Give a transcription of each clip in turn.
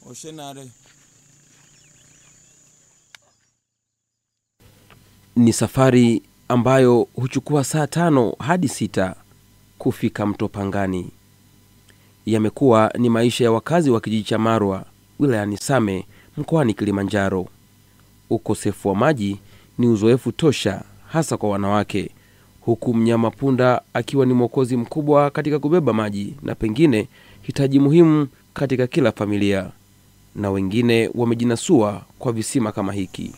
Oshenare. Ni safari ambayo huchukua saa 5 hadi 6 kufika mto Pangani. Yamekuwa ni maisha ya wakazi wa kijiji cha Marwa, wilayani Same, mkoani Kilimanjaro. Ukosefu wa maji ni uzoefu tosha, hasa kwa wanawake, huku mnyama punda akiwa ni mwokozi mkubwa katika kubeba maji na pengine hitaji muhimu katika kila familia, na wengine wamejinasua kwa visima kama hiki.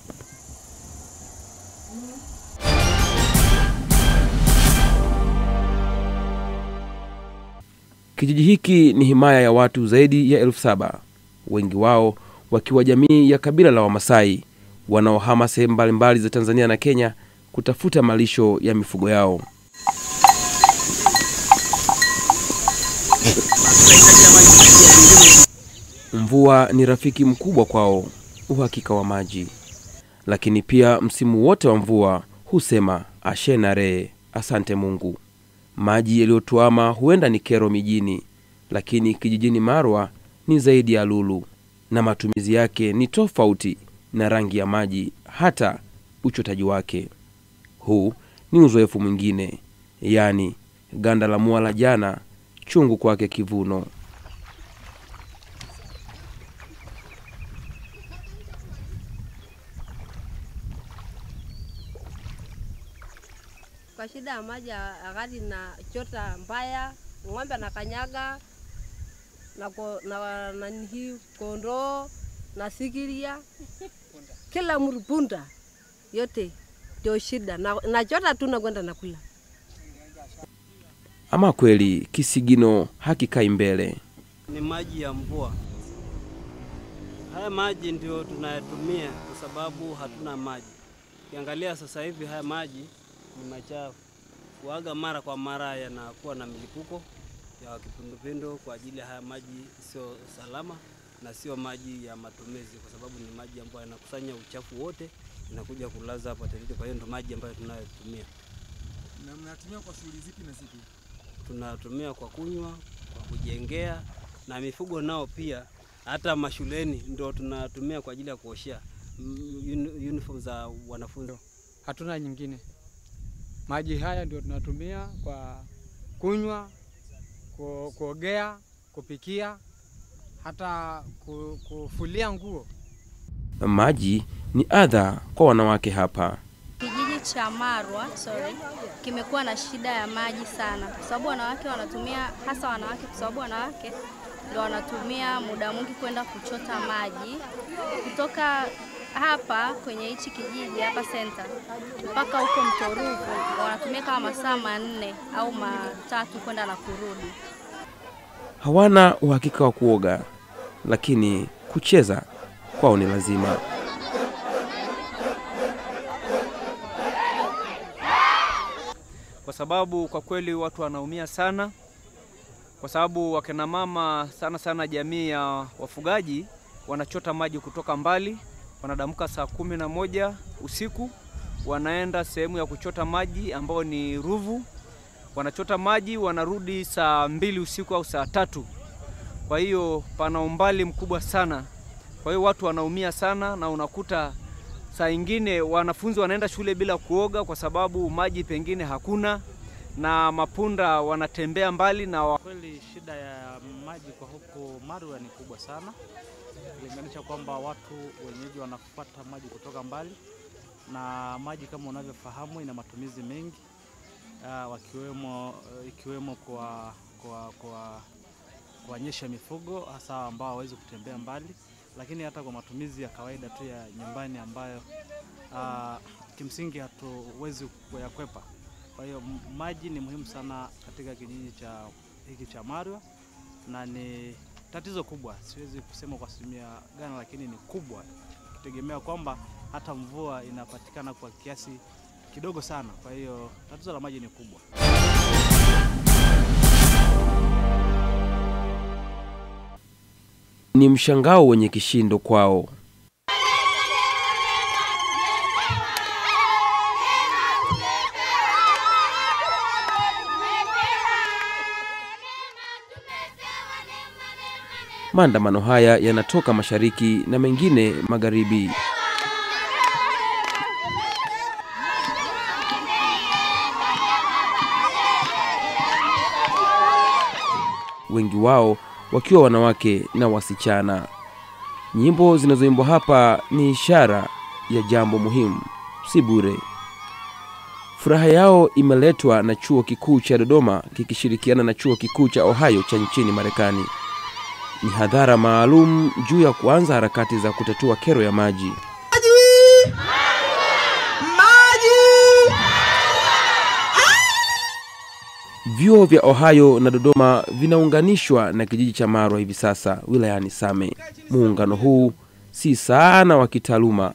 Kijiji hiki ni himaya ya watu zaidi ya 7,000, wengi wao wakiwa jamii ya kabila la Wamasai wanaohama sehemu mbalimbali za Tanzania na Kenya kutafuta malisho ya mifugo yao. Mvua ni rafiki mkubwa kwao, uhakika wa maji. Lakini pia msimu wote wa mvua husema ashenare, asante Mungu. Maji yaliyotuama huenda ni kero mijini, lakini kijijini Marwa ni zaidi ya lulu, na matumizi yake ni tofauti na rangi ya maji, hata uchotaji wake. Huu ni uzoefu mwingine, yani ganda la mua la jana, chungu kwake kivuno. Kwa shida ya maji akati na chota mbaya, ng'ombe na kanyaga na nani kondoo na sikiria kila mrupunda yote ndio shida na chota tu na kwenda nakula. Ama kweli kisigino hakikai mbele. Ni maji ya mvua. Haya maji ndio tunayatumia kwa sababu hatuna maji. Ukiangalia sasa hivi haya maji ni machafu. Kuaga mara kwa mara yanakuwa na milipuko ya kipindupindu kwa ajili ya haya maji sio salama na sio maji ya matumizi, kwa sababu ni maji ambayo yanakusanya uchafu wote inakuja kulaza hapa tena. Kwa hiyo ndio maji ambayo tunayotumia. Na mnatumia kwa shughuli zipi na zipi? Tunatumia kwa kunywa, kwa kujengea na mifugo nao pia. Hata mashuleni ndio tunatumia kwa ajili ya kuoshea uniform za wanafunzi. Hatuna nyingine. Maji haya ndio tunatumia kwa kunywa, kuogea, kupikia, hata kufulia nguo. Maji ni adha kwa wanawake hapa. Kijiji cha Marwa, kimekuwa na shida ya maji sana. Kwa sababu wanawake wanatumia, hasa wanawake, kwa sababu wanawake ndio wanatumia muda mwingi kwenda kuchota maji kutoka hapa kwenye hichi kijiji hapa center mpaka huko Mto Ruvu, wanatumia kama masaa 4 au 3 kwenda na kurudi. Hawana uhakika wa kuoga, lakini kucheza kwao ni lazima. Kwa sababu kwa kweli watu wanaumia sana, kwa sababu wakina mama sana jamii ya wafugaji wanachota maji kutoka mbali. Wanadamka saa 11 usiku, wanaenda sehemu ya kuchota maji ambao ni Ruvu. Wanachota maji, wanarudi saa 2 usiku au saa 3. Kwa hiyo pana umbali mkubwa sana. Kwa hiyo watu wanaumia sana, na unakuta saa nyingine wanafunzi wanaenda shule bila kuoga kwa sababu maji pengine hakuna, na mapunda wanatembea mbali. Na kweli shida ya maji kwa huko Marwa ni kubwa sana. Kulinganisha kwamba watu wenyeji wanafuata maji kutoka mbali, na maji kama unavyofahamu ina matumizi mengi, ikiwemo kwa kunyesha mifugo, hasa ambao hawezi kutembea mbali, lakini hata kwa matumizi ya kawaida tu ya nyumbani ambayo kimsingi hatuwezi kuyakwepa. Kwa hiyo maji ni muhimu sana katika kijiji hiki cha Marwa, na ni tatizo kubwa. Siwezi kusema kwa asilimia gani, lakini ni kubwa, kitegemea kwamba hata mvua inapatikana kwa kiasi kidogo sana. Kwa hiyo tatizo la maji ni kubwa. Ni mshangao wenye kishindo kwao. Maandamano haya yanatoka mashariki na mengine magharibi. Wengi wao wakiwa wanawake na wasichana. Nyimbo zinazoimbwa hapa ni ishara ya jambo muhimu, si bure. Furaha yao imeletwa na Chuo Kikuu cha Dodoma kikishirikiana na Chuo Kikuu cha Ohio cha nchini Marekani. Ni hadhara maalum juu ya kuanza harakati za kutatua kero ya maji. Vyuo vya Ohio na Dodoma vinaunganishwa na kijiji cha Marwa hivi sasa wilayani Same. Muungano huu si sana wa kitaaluma,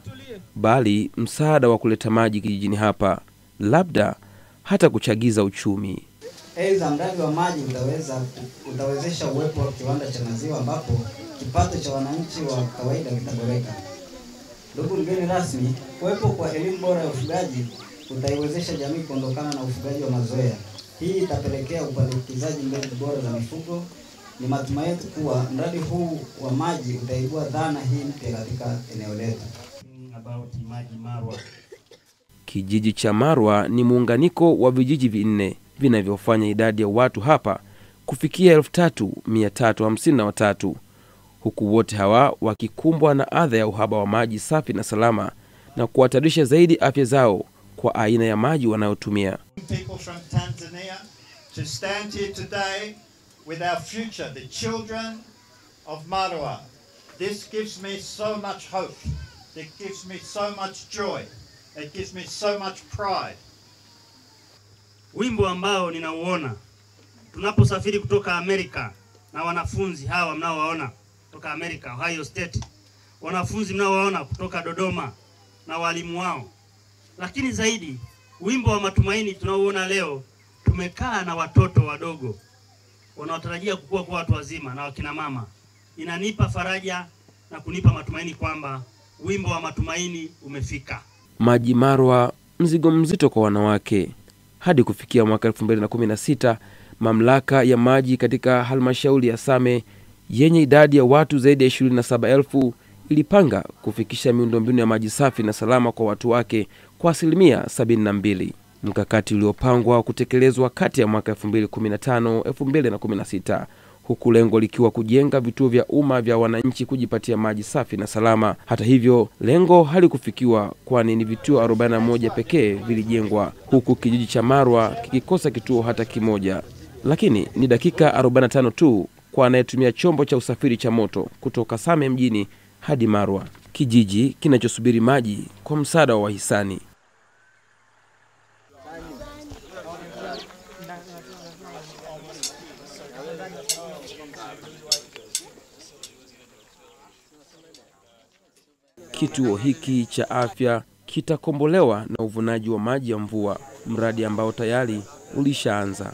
bali msaada wa kuleta maji kijijini hapa, labda hata kuchagiza uchumi. Aidha, mradi wa maji utawezesha uwepo wa kiwanda cha maziwa ambapo kipato cha wananchi wa kawaida kitaboreka. Ndugu mgeni rasmi, kuwepo kwa elimu bora ya ufugaji utaiwezesha jamii kuondokana na ufugaji wa mazoea. Hii itapelekea upandikizaji mbegu bora za mifugo. Ni matumaini yetu kuwa mradi huu wa maji utaibua dhana hii mpya katika eneo letu. Kijiji cha Marwa ni muunganiko wa vijiji vinne vinavyofanya idadi ya watu hapa kufikia 3353, huku wote hawa wakikumbwa na adha ya uhaba wa maji safi na salama na kuhatarisha zaidi afya zao kwa aina ya maji wanayotumia. People from Tanzania to stand here today with our future, the children of Marwa. This gives me so much hope. It gives me so much joy. It gives me so much pride. Wimbo ambao ninauona tunaposafiri kutoka Amerika na wanafunzi hawa mnaowaona kutoka Amerika, Ohio State, wanafunzi mnaowaona kutoka Dodoma na walimu wao. Lakini zaidi, wimbo wa matumaini tunaoona leo, tumekaa na watoto wadogo wanaotarajia kukua kwa watu wazima na wakina mama. Inanipa faraja na kunipa matumaini kwamba wimbo wa matumaini umefika. Maji Marwa, mzigo mzito kwa wanawake. Hadi kufikia mwaka 2016, mamlaka ya maji katika halmashauri ya Same yenye idadi ya watu zaidi ya 27,000 ilipanga kufikisha miundombinu ya maji safi na salama kwa watu wake kwa 72%. Mkakati uliopangwa kutekelezwa kati ya mwaka 2015-2016, huku lengo likiwa kujenga vituo vya umma vya wananchi kujipatia maji safi na salama. Hata hivyo, lengo halikufikiwa, kwani ni vituo 41 pekee vilijengwa, huku kijiji cha Marwa kikikosa kituo hata kimoja. Lakini ni dakika 45 tu kwa anayetumia chombo cha usafiri cha moto kutoka Same mjini hadi Marwa, kijiji kinachosubiri maji kwa msaada wa wahisani. Kituo hiki cha afya kitakombolewa na uvunaji wa maji ya mvua, mradi ambao tayari ulishaanza.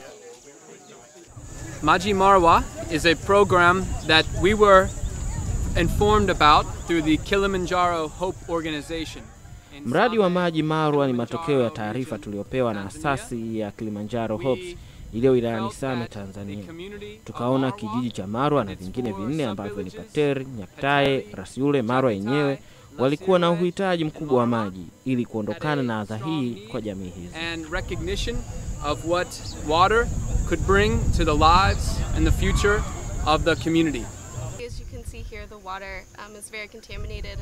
Maji Marwa is a program that we were informed about through the Kilimanjaro Hope Organization. Mradi wa Maji Marwa ni matokeo ya taarifa tuliopewa na asasi ya Kilimanjaro Hope iliyo wilayani Same, Tanzania. Tukaona kijiji cha Marwa na vingine vinne ambavyo ni Pater, Nyaktae, Rasiule, Marwa yenyewe walikuwa na uhitaji mkubwa wa maji ili kuondokana na adha hii kwa jamii hizi. And recognition of what water could bring to the lives and the future of the community. As you can see here, the water is very contaminated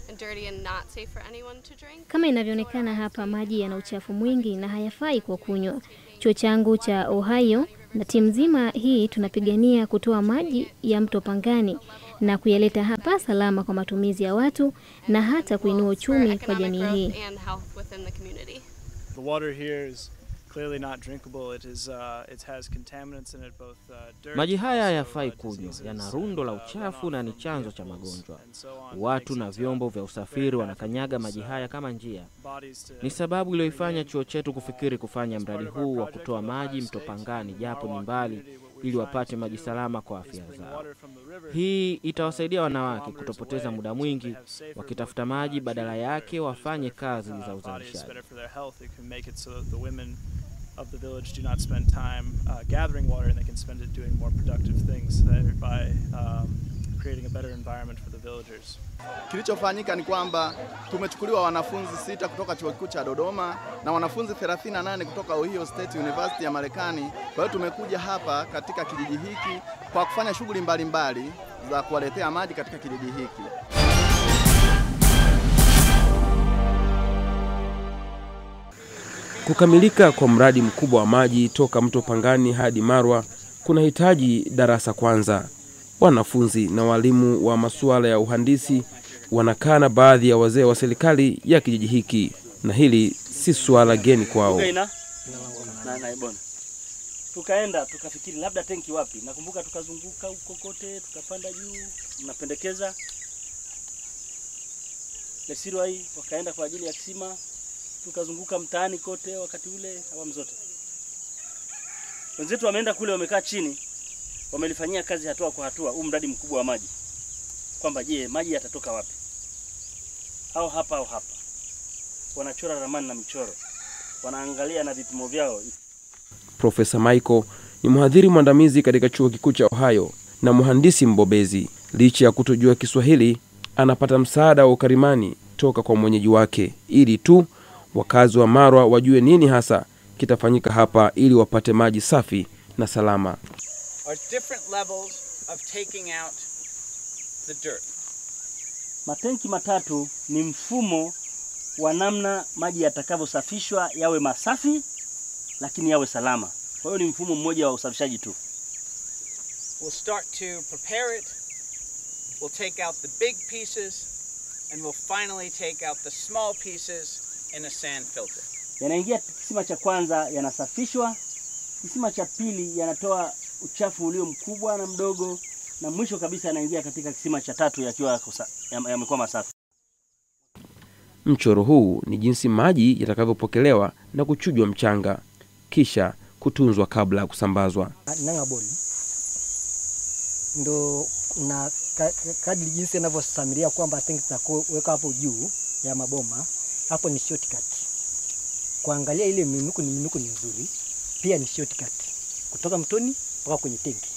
and dirty and not safe for anyone to drink. Kama inavyoonekana hapa, maji yana uchafu mwingi na hayafai kwa kunywa. Chuo changu cha Ohio na timu nzima hii tunapigania kutoa maji ya mto Pangani na kuyaleta hapa salama kwa matumizi ya watu na hata kuinua uchumi kwa jamii hii. The water here is clearly not drinkable. It has contaminants in it, both dirt. Maji haya hayafai kunywa, yana rundo la uchafu na ni chanzo cha magonjwa. Watu na vyombo vya usafiri wanakanyaga maji haya kama njia. Ni sababu iliyoifanya chuo chetu kufikiri kufanya mradi huu wa kutoa maji mto Pangani japo ni mbali, ili wapate maji salama kwa afya zao. Hii itawasaidia wanawake kutopoteza muda mwingi wakitafuta maji, badala yake wafanye kazi za uzalishaji. Of the village do not spend time gathering water, and they can spend it doing more productive things, by creating a better environment for the villagers. Kilichofanyika ni kwamba tumechukuliwa wanafunzi 6 kutoka Chuo Kikuu cha Dodoma na wanafunzi 38 kutoka Ohio State University ya Marekani. Kwa hiyo tumekuja hapa katika kijiji hiki kwa kufanya shughuli mbalimbali za kuwaletea maji katika kijiji hiki. Kukamilika kwa mradi mkubwa wa maji toka mto Pangani hadi Marwa kunahitaji darasa kwanza. Wanafunzi na walimu wa masuala ya uhandisi wanakaa na baadhi ya wazee wa serikali ya kijiji hiki, na hili si swala geni kwao. Tukaenda tukafikiri labda tenki wapi. Nakumbuka tukazunguka huko kote, tukapanda juu, mnapendekeza Lesirwai wakaenda kwa ajili ya kisima, tukazunguka mtaani kote wakati ule awamu zote. Wenzetu wameenda kule, wamekaa chini, wamelifanyia kazi hatua kwa hatua huu mradi mkubwa wa maji. Kwamba je, maji yatatoka wapi? Au hapa au hapa. Wanachora ramani na michoro. Wanaangalia na vipimo vyao. Profesa Michael ni mhadhiri mwandamizi katika Chuo Kikuu cha Ohio na mhandisi mbobezi. Licha ya kutojua Kiswahili, anapata msaada wa ukarimani toka kwa mwenyeji wake ili tu wakazi wa Marwa wajue nini hasa kitafanyika hapa ili wapate maji safi na salama. Matenki matatu ni mfumo wa namna maji yatakavyosafishwa yawe masafi lakini yawe salama. Kwa hiyo ni mfumo mmoja wa usafishaji tu. We'll start to prepare it. We'll take out the big pieces and we'll finally take out the small pieces in a sand filter. Yanaingia kisima cha kwanza yanasafishwa, kisima cha pili yanatoa uchafu ulio mkubwa na mdogo, na mwisho kabisa yanaingia katika kisima cha tatu yakiwa yamekuwa masafi. Mchoro huu ni jinsi maji yatakavyopokelewa na kuchujwa mchanga kisha kutunzwa kabla ya kusambazwa. Nangaboli ndo na kadri jinsi yanavyosamiria kwamba tenki weka hapo juu ya maboma, hapo ni shortcut. Kuangalia ile minuko ni nzuri, pia ni shortcut kutoka mtoni mpaka kwenye tenki.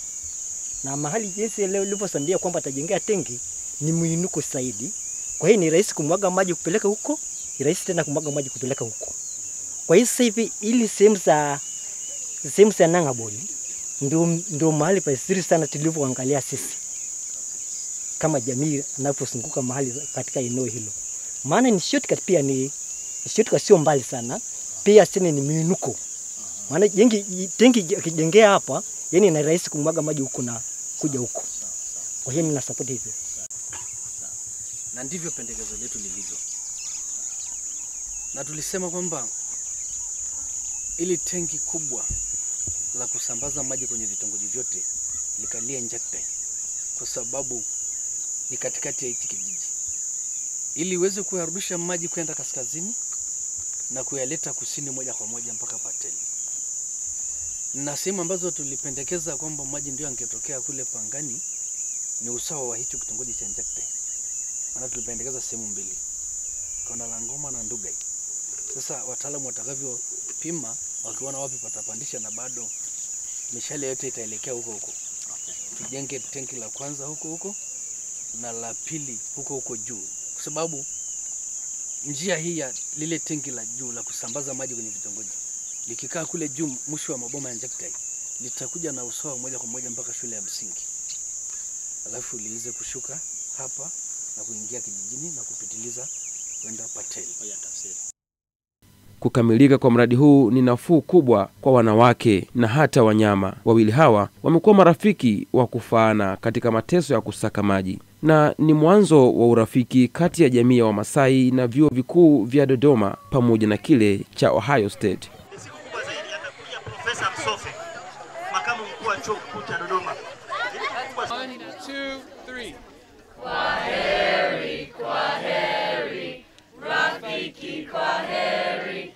Na mahali jinsi leo lilivyosamiria kwamba atajengea tenki ni minuko zaidi. Kwa hiyo ni rahisi kumwaga maji kupeleka huko, ni rahisi tena kumwaga maji kupeleka huko. Kwa hiyo sasa hivi ili sehemu za Nangaboli ndio mahali pazuri sana tulivyoangalia sisi kama jamii anapozunguka mahali katika eneo hilo. Maana ni shortcut, pia ni shortcut, sio mbali sana. Pia tena ni minuko. Maana tenki kijengea hapa, yani ni rahisi kumwaga maji huko na kuja huko. Kwa hiyo nina support hivyo. Na ndivyo pendekezo letu lilivyo. Na tulisema kwamba ili tenki kubwa la kusambaza maji kwenye vitongoji vyote likalie Njakte, kwa sababu ni katikati ya hiki kijiji, ili iweze kuyarudisha maji kwenda kaskazini na kuyaleta kusini moja kwa moja mpaka Pateli. Na sehemu ambazo tulipendekeza kwamba maji ndio yangetokea kule Pangani ni usawa wa hicho kitongoji cha Njakte. Maana tulipendekeza sehemu mbili, Kona la Ngoma na Ndugai. Sasa wataalamu watakavyopima wakiona wapi patapandisha na bado mishale yote itaelekea huko huko. Tujenge tenki la kwanza huko huko na la pili huko huko juu, kwa sababu njia hii ya lile tenki la juu la kusambaza maji kwenye vitongoji likikaa kule juu mwisho wa maboma ya Njaktai litakuja na usawa moja kwa moja mpaka shule ya msingi, alafu liweze kushuka hapa na kuingia kijijini na kupitiliza kwenda Pateli. Kukamilika kwa mradi huu ni nafuu kubwa kwa wanawake na hata wanyama. Wawili hawa wamekuwa marafiki wa kufaana katika mateso ya kusaka maji, na ni mwanzo wa urafiki kati ya jamii ya Wamasai na vyuo vikuu vya Dodoma pamoja na kile cha Ohio State. Profesa Msofe, makamu mkuu wa chuo kikuu cha Dodoma. 1, 2, 3. Kwaheri, kwaheri, rafiki, kwaheri.